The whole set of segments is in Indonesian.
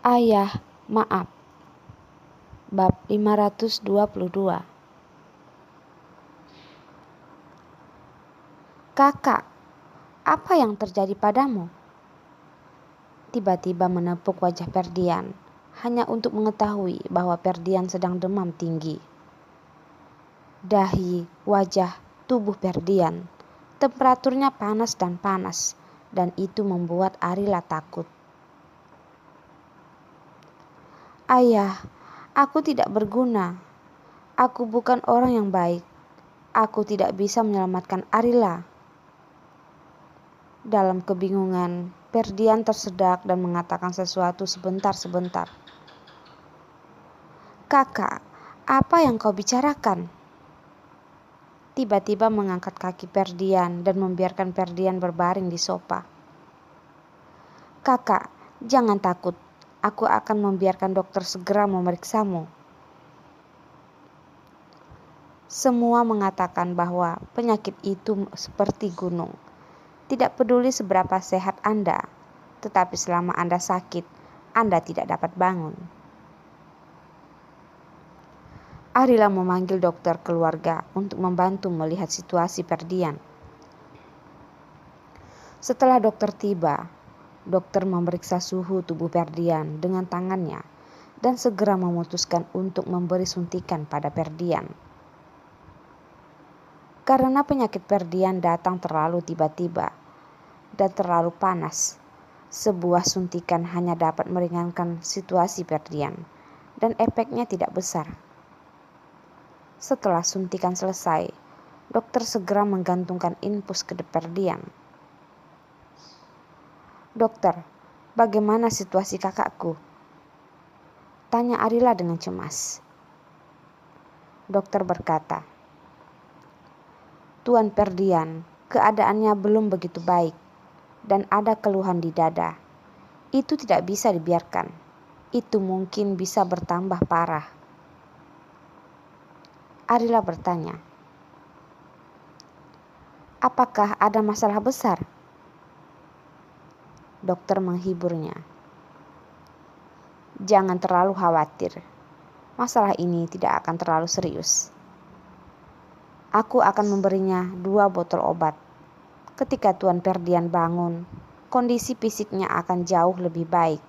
Ayah, maaf. Bab 522. Kakak, apa yang terjadi padamu? Tiba-tiba menepuk wajah Ferdian, hanya untuk mengetahui bahwa Ferdian sedang demam tinggi. Dahi, wajah, tubuh Ferdian, temperaturnya panas, dan itu membuat Arila takut. Ayah, aku tidak berguna. Aku bukan orang yang baik. Aku tidak bisa menyelamatkan Arila. Dalam kebingungan, Ferdian tersedak dan mengatakan sesuatu sebentar. Kakak, apa yang kau bicarakan? Tiba-tiba mengangkat kaki Ferdian dan membiarkan Ferdian berbaring di sofa. Kakak, jangan takut. Aku akan membiarkan dokter segera memeriksamu. Semua mengatakan bahwa penyakit itu seperti gunung. Tidak peduli seberapa sehat Anda, tetapi selama Anda sakit, Anda tidak dapat bangun. Arila memanggil dokter keluarga untuk membantu melihat situasi Ferdian. Setelah dokter tiba, dokter memeriksa suhu tubuh Ferdian dengan tangannya dan segera memutuskan untuk memberi suntikan pada Ferdian. Karena penyakit Ferdian datang terlalu tiba-tiba dan terlalu panas, sebuah suntikan hanya dapat meringankan situasi Ferdian dan efeknya tidak besar. Setelah suntikan selesai, dokter segera menggantungkan infus ke Ferdian. Dokter, bagaimana situasi kakakku? Tanya Arila dengan cemas. Dokter berkata, Tuan Ferdian, keadaannya belum begitu baik dan ada keluhan di dada. Itu tidak bisa dibiarkan. Itu mungkin bisa bertambah parah. Arila bertanya, apakah ada masalah besar? Dokter menghiburnya. Jangan terlalu khawatir. Masalah ini tidak akan terlalu serius. Aku akan memberinya 2 botol obat. Ketika Tuan Ferdian bangun, kondisi fisiknya akan jauh lebih baik.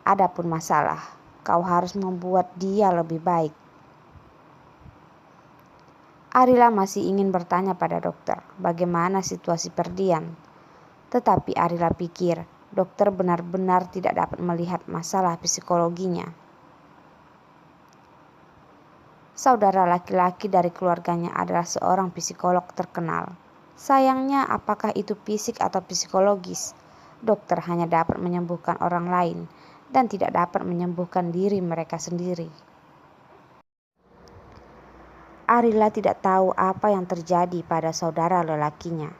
Adapun masalah, kau harus membuat dia lebih baik. Arila masih ingin bertanya pada dokter bagaimana situasi Ferdian. Tetapi Arila pikir dokter benar-benar tidak dapat melihat masalah psikologinya. Saudara laki-laki dari keluarganya adalah seorang psikolog terkenal. Sayangnya, apakah itu fisik atau psikologis, dokter hanya dapat menyembuhkan orang lain dan tidak dapat menyembuhkan diri mereka sendiri. Arila tidak tahu apa yang terjadi pada saudara lelakinya.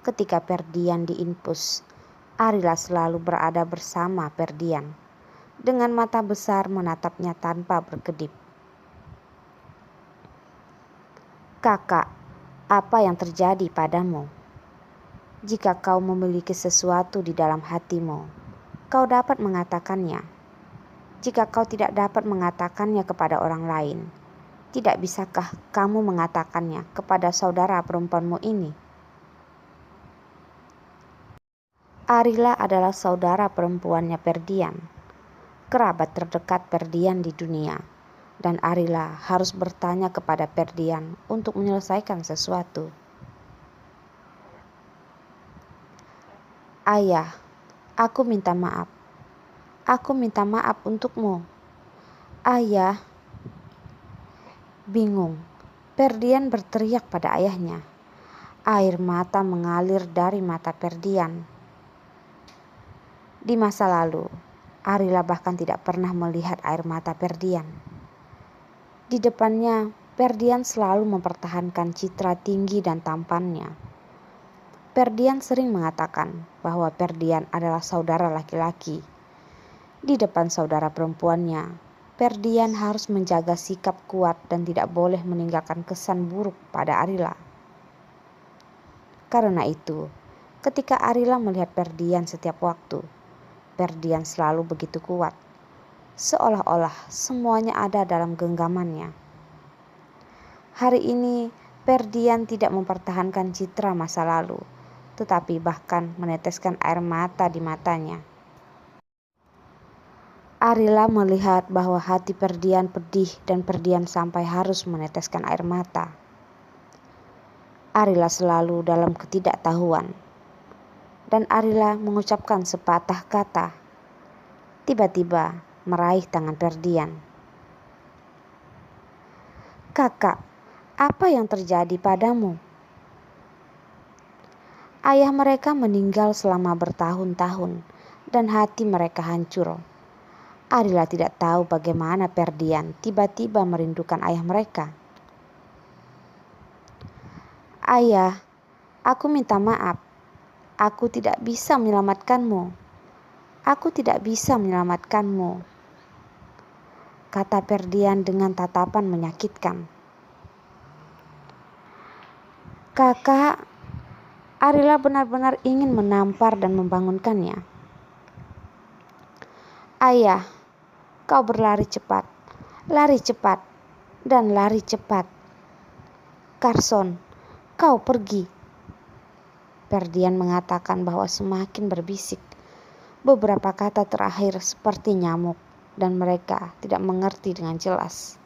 Ketika Ferdian diinfus, Arila selalu berada bersama Ferdian, dengan mata besar menatapnya tanpa berkedip. Kakak, apa yang terjadi padamu? Jika kau memiliki sesuatu di dalam hatimu, kau dapat mengatakannya. Jika kau tidak dapat mengatakannya kepada orang lain, tidak bisakah kamu mengatakannya kepada saudara perempuanmu ini? Arila adalah saudara perempuannya Ferdian, kerabat terdekat Ferdian di dunia. Dan Arila harus bertanya kepada Ferdian untuk menyelesaikan sesuatu. Ayah, aku minta maaf. Aku minta maaf untukmu. Ayah. Bingung, Ferdian berteriak pada ayahnya. Air mata mengalir dari mata Ferdian. Di masa lalu, Arila bahkan tidak pernah melihat air mata Ferdian. Di depannya, Ferdian selalu mempertahankan citra tinggi dan tampannya. Ferdian sering mengatakan bahwa Ferdian adalah saudara laki-laki. Di depan saudara perempuannya, Ferdian harus menjaga sikap kuat dan tidak boleh meninggalkan kesan buruk pada Arila. Karena itu, ketika Arila melihat Ferdian setiap waktu, Ferdian selalu begitu kuat, seolah-olah semuanya ada dalam genggamannya. Hari ini Ferdian tidak mempertahankan citra masa lalu, tetapi bahkan meneteskan air mata di matanya. Arila melihat bahwa hati Ferdian pedih dan Ferdian sampai harus meneteskan air mata. Arila selalu dalam ketidaktahuan, dan Arila mengucapkan sepatah kata, tiba-tiba meraih tangan Ferdian. "Kakak, apa yang terjadi padamu?" Ayah mereka meninggal selama bertahun-tahun dan hati mereka hancur. Arila tidak tahu bagaimana Ferdian tiba-tiba merindukan ayah mereka. "Ayah, aku minta maaf. Aku tidak bisa menyelamatkanmu. Aku tidak bisa menyelamatkanmu," kata Ferdian dengan tatapan menyakitkan. "Kakak," Arila benar-benar ingin menampar dan membangunkannya. "Ayah, kau berlari cepat, dan lari cepat. Carson, kau pergi." Ferdian mengatakan bahwa semakin berbisik. Beberapa kata terakhir seperti nyamuk dan mereka tidak mengerti dengan jelas.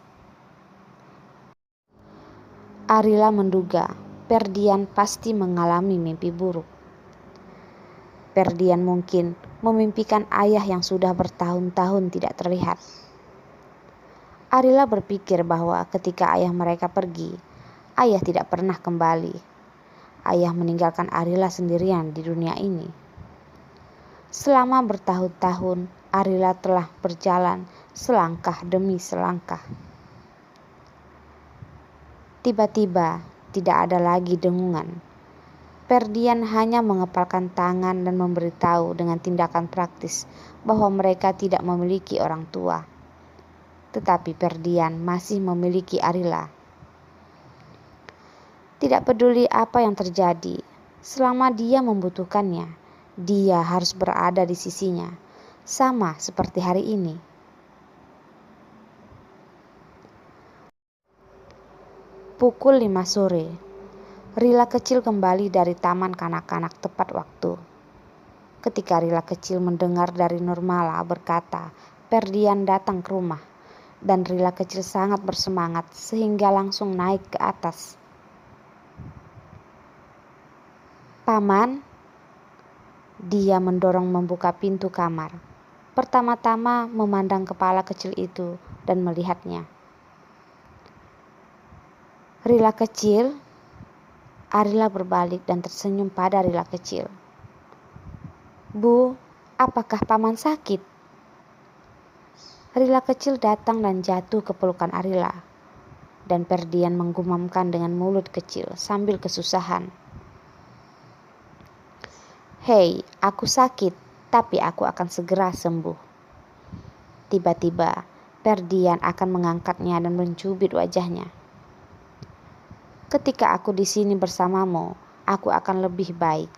Arila menduga Ferdian pasti mengalami mimpi buruk. Ferdian mungkin memimpikan ayah yang sudah bertahun-tahun tidak terlihat. Arila berpikir bahwa ketika ayah mereka pergi, ayah tidak pernah kembali. Ayah meninggalkan Arila sendirian di dunia ini. Selama bertahun-tahun, Arila telah berjalan selangkah demi selangkah. Tiba-tiba, tidak ada lagi dengungan. Ferdian hanya mengepalkan tangan dan memberitahu dengan tindakan praktis bahwa mereka tidak memiliki orang tua. Tetapi Ferdian masih memiliki Arila. Tidak peduli apa yang terjadi, selama dia membutuhkannya, dia harus berada di sisinya, sama seperti hari ini. Pukul 5 sore. Rila kecil kembali dari taman kanak-kanak tepat waktu. Ketika Rila kecil mendengar dari Nurmala berkata, Ferdian datang ke rumah, dan Rila kecil sangat bersemangat sehingga langsung naik ke atas. "Paman," dia mendorong membuka pintu kamar. Pertama-tama memandang kepala kecil itu dan melihatnya. "Rila kecil," Arila berbalik dan tersenyum pada Rila kecil. "Bu, apakah paman sakit?" Rila kecil datang dan jatuh ke pelukan Arila. Dan Ferdian menggumamkan dengan mulut kecil sambil kesusahan. "Hei, aku sakit, tapi aku akan segera sembuh." Tiba-tiba, Ferdian akan mengangkatnya dan mencubit wajahnya. "Ketika aku di sini bersamamu, aku akan lebih baik."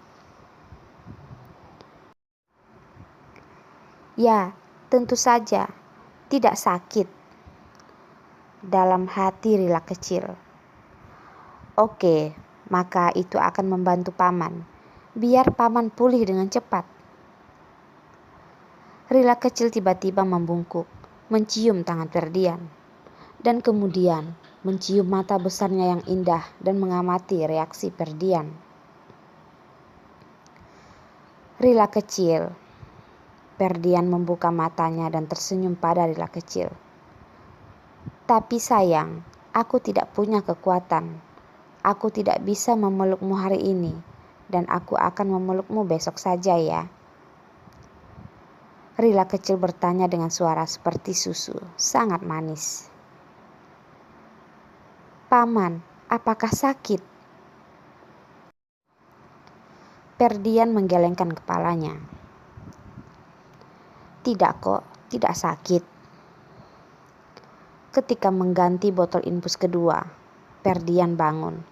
"Ya, tentu saja, tidak sakit," dalam hati Rila kecil. "Oke, maka itu akan membantu paman. Biar paman pulih dengan cepat." Rila kecil tiba-tiba membungkuk, mencium tangan Ferdian, dan kemudian mencium mata besarnya yang indah dan mengamati reaksi Ferdian. "Rila kecil." Ferdian membuka matanya dan tersenyum pada Rila kecil. "Tapi sayang, aku tidak punya kekuatan. Aku tidak bisa memelukmu hari ini, dan aku akan memelukmu besok saja ya." Rila kecil bertanya dengan suara seperti susu, sangat manis. "Paman, apakah sakit?" Ferdian menggelengkan kepalanya. "Tidak kok, tidak sakit." Ketika mengganti botol infus kedua, Ferdian bangun.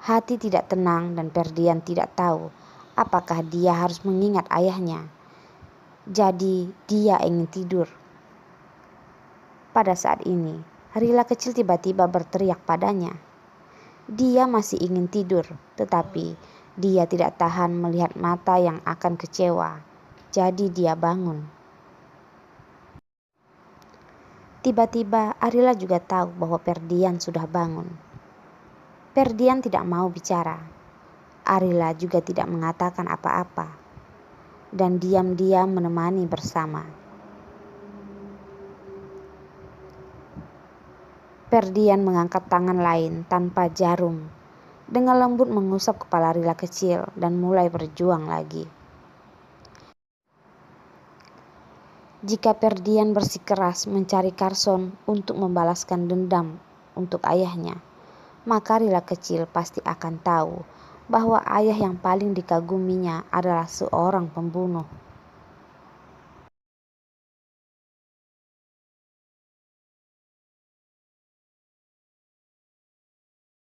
Hati tidak tenang dan Ferdian tidak tahu apakah dia harus mengingat ayahnya. Jadi dia ingin tidur. Pada saat ini, Rila kecil tiba-tiba berteriak padanya. Dia masih ingin tidur, tetapi dia tidak tahan melihat mata yang akan kecewa. Jadi dia bangun. Tiba-tiba Arila juga tahu bahwa Ferdian sudah bangun. Ferdian tidak mau bicara. Arila juga tidak mengatakan apa-apa. Dan diam-diam menemani bersama. Ferdian mengangkat tangan lain tanpa jarum. Dengan lembut mengusap kepala Rila kecil dan mulai berjuang lagi. Jika Ferdian bersikeras mencari Carson untuk membalaskan dendam untuk ayahnya, maka Rila kecil pasti akan tahu bahwa ayah yang paling dikaguminya adalah seorang pembunuh.